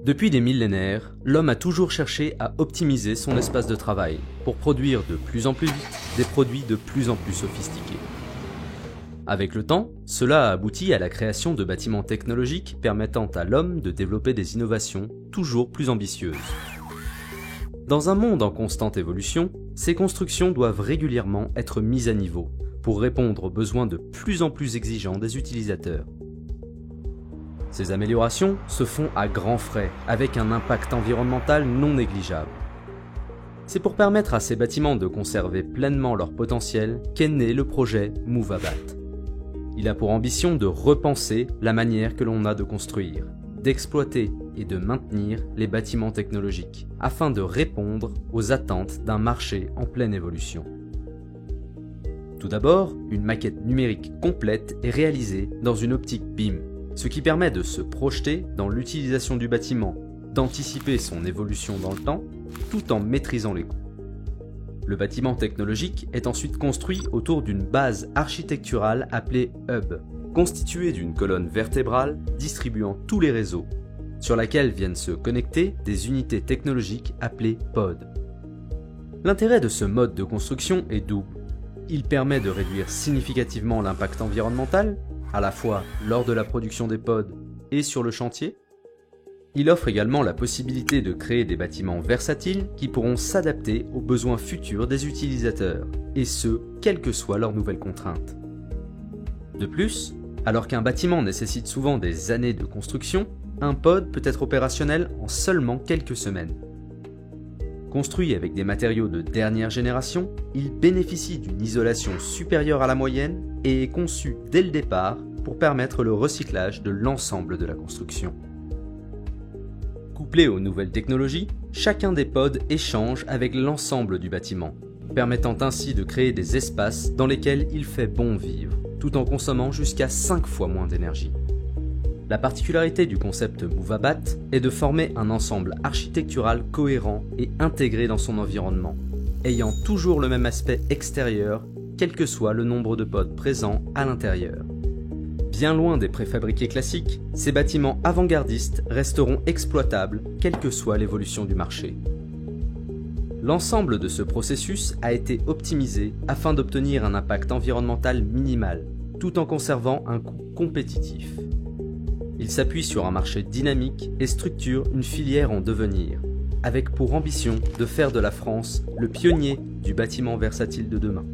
Depuis des millénaires, l'homme a toujours cherché à optimiser son espace de travail pour produire de plus en plus vite des produits de plus en plus sophistiqués. Avec le temps, cela a abouti à la création de bâtiments technologiques permettant à l'homme de développer des innovations toujours plus ambitieuses. Dans un monde en constante évolution, ces constructions doivent régulièrement être mises à niveau pour répondre aux besoins de plus en plus exigeants des utilisateurs. Ces améliorations se font à grands frais, avec un impact environnemental non négligeable. C'est pour permettre à ces bâtiments de conserver pleinement leur potentiel qu'est né le projet Movabat. Il a pour ambition de repenser la manière que l'on a de construire, d'exploiter et de maintenir les bâtiments technologiques, afin de répondre aux attentes d'un marché en pleine évolution. Tout d'abord, une maquette numérique complète est réalisée dans une optique BIM, ce qui permet de se projeter dans l'utilisation du bâtiment, d'anticiper son évolution dans le temps, tout en maîtrisant les coûts. Le bâtiment technologique est ensuite construit autour d'une base architecturale appelée hub, constituée d'une colonne vertébrale distribuant tous les réseaux, sur laquelle viennent se connecter des unités technologiques appelées pods. L'intérêt de ce mode de construction est double. Il permet de réduire significativement l'impact environnemental, à la fois lors de la production des pods et sur le chantier. Il offre également la possibilité de créer des bâtiments versatiles qui pourront s'adapter aux besoins futurs des utilisateurs, et ce, quelles que soient leurs nouvelles contraintes. De plus, alors qu'un bâtiment nécessite souvent des années de construction, un pod peut être opérationnel en seulement quelques semaines. Construit avec des matériaux de dernière génération, il bénéficie d'une isolation supérieure à la moyenne et est conçu dès le départ pour permettre le recyclage de l'ensemble de la construction. Couplé aux nouvelles technologies, chacun des pods échange avec l'ensemble du bâtiment, permettant ainsi de créer des espaces dans lesquels il fait bon vivre, tout en consommant jusqu'à 5 fois moins d'énergie. La particularité du concept Movabat est de former un ensemble architectural cohérent et intégré dans son environnement, ayant toujours le même aspect extérieur, quel que soit le nombre de pods présents à l'intérieur. Bien loin des préfabriqués classiques, ces bâtiments avant-gardistes resteront exploitables, quelle que soit l'évolution du marché. L'ensemble de ce processus a été optimisé afin d'obtenir un impact environnemental minimal, tout en conservant un coût compétitif. Il s'appuie sur un marché dynamique et structure une filière en devenir, avec pour ambition de faire de la France le pionnier du bâtiment versatile de demain.